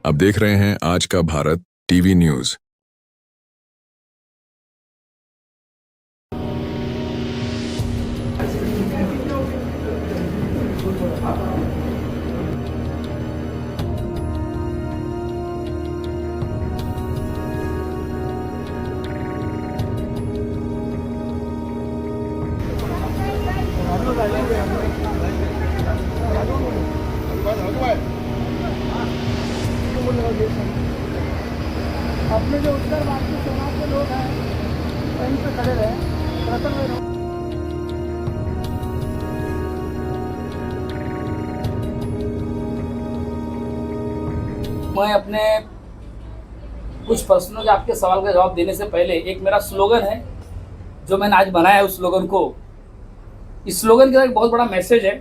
आप देख रहे हैं आज का भारत टीवी न्यूज। अपने जो उत्तर भारतीय समाज के लोग हैं वहीं पे खड़े रहे मैं अपने कुछ प्रश्नों के आपके सवाल का जवाब देने से पहले एक मेरा स्लोगन है जो मैंने आज बनाया है। उस स्लोगन को, इस स्लोगन का एक बहुत बड़ा मैसेज है।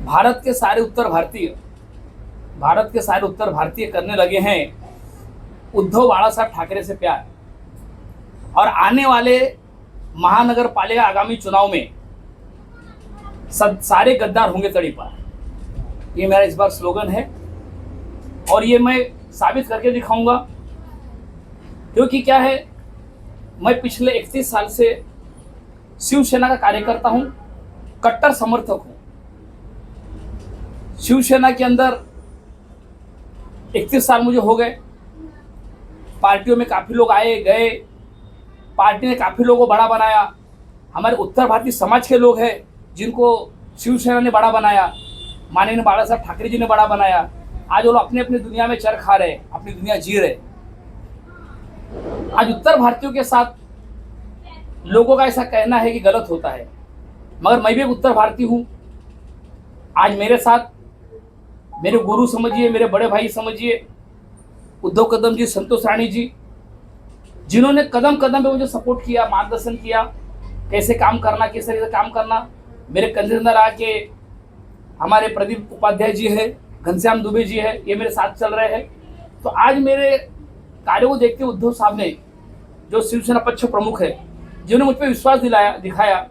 भारत के सारे उत्तर भारतीय करने लगे हैं उद्धव बाला साहब ठाकरे से प्यार, और आने वाले महानगर पालिका आगामी चुनाव में सारे गद्दार होंगे तड़ी पार। ये मेरा इस बार स्लोगन है और ये मैं साबित करके दिखाऊंगा, क्योंकि क्या है, मैं पिछले 31 साल से शिवसेना का कार्यकर्ता हूं, कट्टर समर्थक हूं। शिवसेना के अंदर 31 साल मुझे हो गए। पार्टियों में काफ़ी लोग आए गए, पार्टी ने काफ़ी लोगों को बड़ा बनाया। हमारे उत्तर भारतीय समाज के लोग हैं जिनको शिवसेना ने बड़ा बनाया, माननीय बाला साहब ठाकरे जी ने बड़ा बनाया। आज वो लोग अपने अपने दुनिया में चर खा रहे, अपनी दुनिया जी रहे। आज उत्तर भारतीयों के साथ लोगों का ऐसा कहना है कि गलत होता है, मगर मैं भी एक उत्तर भारतीय हूँ। आज मेरे साथ मेरे गुरु समझिए, मेरे बड़े भाई समझिए, उद्धव कदम जी, संतोष राणी जी, जिन्होंने कदम कदम पे मुझे सपोर्ट किया, मार्गदर्शन किया, कैसे काम करना, किस तरीके से काम करना। मेरे कंधे अंदर आके हमारे प्रदीप उपाध्याय जी है, घनश्याम दुबे जी है, ये मेरे साथ चल रहे हैं। तो आज मेरे कार्यों को देखते उद्धव साहब ने, जो शिवसेना पक्ष प्रमुख है, जिन्होंने मुझ पर विश्वास दिखाया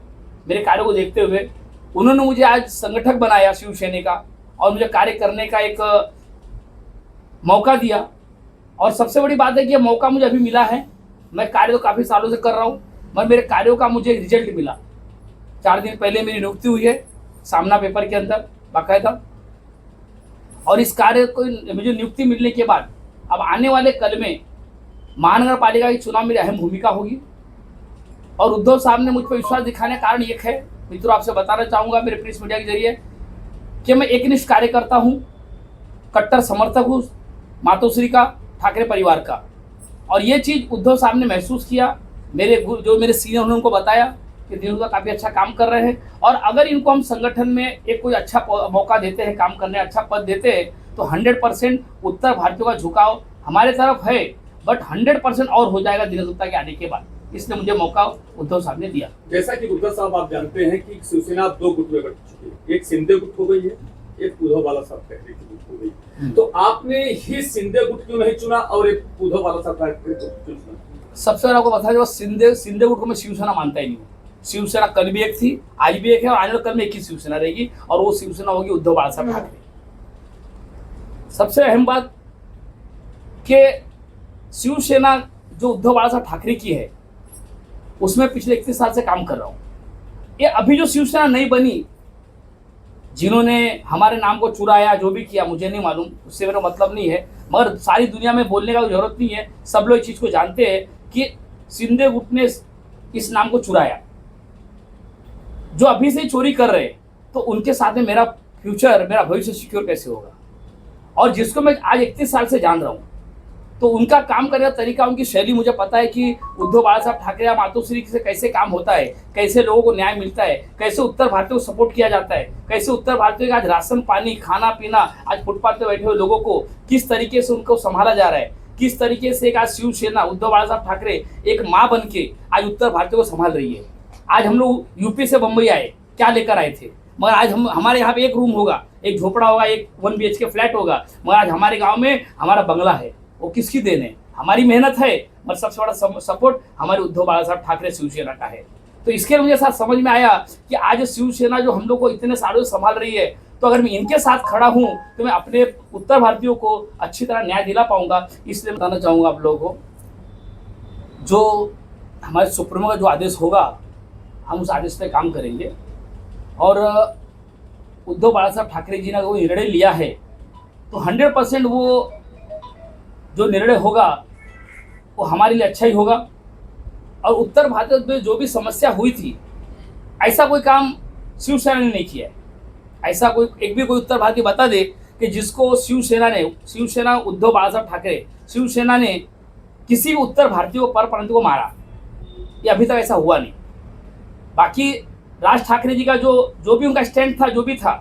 मेरे कार्यों को देखते हुए, उन्होंने मुझे आज संगठक बनाया शिवसेना का और मुझे कार्य करने का एक मौका दिया। और सबसे बड़ी बात है कि ये मौका मुझे अभी मिला है। मैं कार्य तो काफ़ी सालों से कर रहा हूँ, मगर मेरे कार्यों का मुझे रिजल्ट मिला। 4 दिन पहले मेरी नियुक्ति हुई है सामना पेपर के अंदर बाकायदा, और इस कार्य को मुझे नियुक्ति मिलने के बाद अब आने वाले कल में महानगर पालिका के चुनाव में अहम भूमिका होगी। और उद्धव साहब ने मुझ पर विश्वास दिखाने का कारण एक है, मित्रों आपसे बताना चाहूँगा मेरे प्रेस मीडिया के जरिए, कि मैं एकनिष्ठ कार्यकर्ता हूँ, कट्टर समर्थक हूँ मातोश्री का, ठाकरे परिवार का। और ये चीज़ उद्धव साहब ने महसूस किया। जो मेरे सीनियर उन्होंने उनको बताया कि दिनों का काफ़ी अच्छा काम कर रहे हैं, और अगर इनको हम संगठन में एक कोई अच्छा मौका देते हैं, काम करने अच्छा पद देते हैं, तो 100% उत्तर भारतीयों का झुकाव हमारे तरफ है, बट 100% और हो जाएगा दिनेश गुप्ता के आने के बाद। इसलिए मुझे मौका उद्धव साहब ने दिया। जैसा कि उद्धव साहब आप जानते हैं कि शिवसेना 2 गुट में बट चुकी है, एक शिंदे गुट हो गई है, एक उद्धव बाला साहब ठाकरे की गुट हो गई। तो आपने ही शिंदे गुट क्यों नहीं चुना और एक उद्धव बाला साहब ठाकरे को क्यों चुना? सबसे पहले आपको बता दें, शिंदे गुट को मैं शिवसेना मानता ही नहीं हूँ। शिवसेना कल भी एक थी, आज भी एक है, और आने वाले कल में एक ही शिवसेना रहेगी, और वो शिवसेना होगी उद्धव बाला साहब ठाकरे। सबसे अहम बात कि शिवसेना जो उद्धव बाला साहब ठाकरे की है, उसमें पिछले 31 साल से काम कर रहा हूँ। ये अभी जो शिवसेना नहीं बनी, जिन्होंने हमारे नाम को चुराया, जो भी किया मुझे नहीं मालूम, उससे मेरा मतलब नहीं है, मगर सारी दुनिया में बोलने का जरूरत नहीं है। सब लोग इस चीज़ को जानते हैं कि शिंदे गुट ने इस नाम को चुराया। जो अभी से चोरी कर रहे हैं, तो उनके साथ में मेरा फ्यूचर, मेरा भविष्य सिक्योर कैसे होगा? और जिसको मैं आज 31 साल से जान रहा हूँ, तो उनका काम करने का तरीका, उनकी शैली मुझे पता है कि उद्धव बाला साहब ठाकरे या मातोश्री से कैसे काम होता है, कैसे लोगों को न्याय मिलता है, कैसे उत्तर भारतीयों को सपोर्ट किया जाता है, कैसे उत्तर भारतीयों का आज राशन पानी, खाना पीना, आज फुटपाथ पर बैठे हुए लोगों को किस तरीके से उनको संभाला जा रहा है, किस तरीके से आज शिवसेना उद्धव बाला साहब ठाकरे एक माँ बन के आज उत्तर भारतीयों को संभाल रही है। आज हम लोग यूपी से बम्बई आए, क्या लेकर आए थे, मगर आज हमारे यहाँ पे एक रूम होगा, एक झोपड़ा होगा, एक 1 BHK फ्लैट होगा, मगर आज हमारे गाँव में हमारा बंगला है। वो किसकी देन है? हमारी मेहनत है, मगर सबसे बड़ा सपोर्ट हमारे उद्धव बाला साहब ठाकरे शिवसेना का है। तो इसके मुझे साथ समझ में आया कि आज शिवसेना जो हम लोग को इतने सालों से संभाल रही है, तो अगर मैं इनके साथ खड़ा हूं तो मैं अपने उत्तर भारतीयों को अच्छी तरह न्याय दिला पाऊंगा। इसलिए बताना चाहूंगा आप लोगों को, जो हमारे सुप्रीमो का जो आदेश होगा हम उस आदेश पे काम करेंगे। और उद्धव बालासाहब ठाकरे जी ने वो निर्णय लिया है तो 100% वो जो निर्णय होगा वो हमारे लिए अच्छा ही होगा। और उत्तर भारत में जो भी समस्या हुई थी ऐसा कोई काम शिवसेना ने नहीं किया है। ऐसा कोई एक भी कोई उत्तर भारतीय बता दे कि जिसको शिवसेना उद्धव बालासाहब ठाकरे शिवसेना ने किसी भी उत्तर भारतीय को परप्रांतीय को मारा, ये अभी तक ऐसा हुआ नहीं। बाकी राज ठाकरे जी का जो भी उनका स्टैंड था, जो भी था,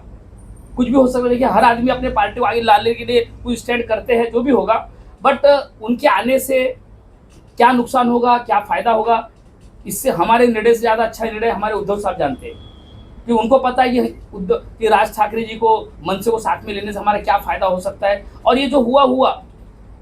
कुछ भी हो सकता है। देखिए हर आदमी अपने पार्टी को आगे लाने के लिए कुछ स्टैंड करते हैं, जो भी होगा, बट उनके आने से क्या नुकसान होगा, क्या फायदा होगा, इससे हमारे निर्णय से ज़्यादा अच्छा निर्णय हमारे उद्धव साहब जानते हैं कि उनको पता है कि राज ठाकरे जी को मनसे को साथ में लेने से हमारा क्या फायदा हो सकता है। और ये जो हुआ,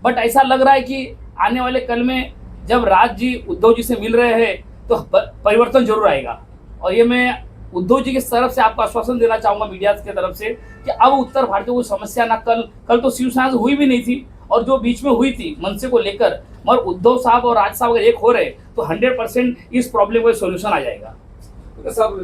बट ऐसा लग रहा है कि आने वाले कल में जब राज जी उद्धव जी से मिल रहे हैं तो परिवर्तन जरूर आएगा। और ये मैं उद्धव जी की तरफ से आपको आश्वासन देना चाहूँगा मीडिया की तरफ से कि अब उत्तर भारतीयों को समस्या ना कल तो शिवसेना से हुई भी नहीं थी, और जो बीच में हुई थी मनसे को लेकर, मगर उद्धव साहब और राज साहब अगर एक हो रहे तो 100% इस प्रॉब्लम का सोल्यूशन आ जाएगा। साहब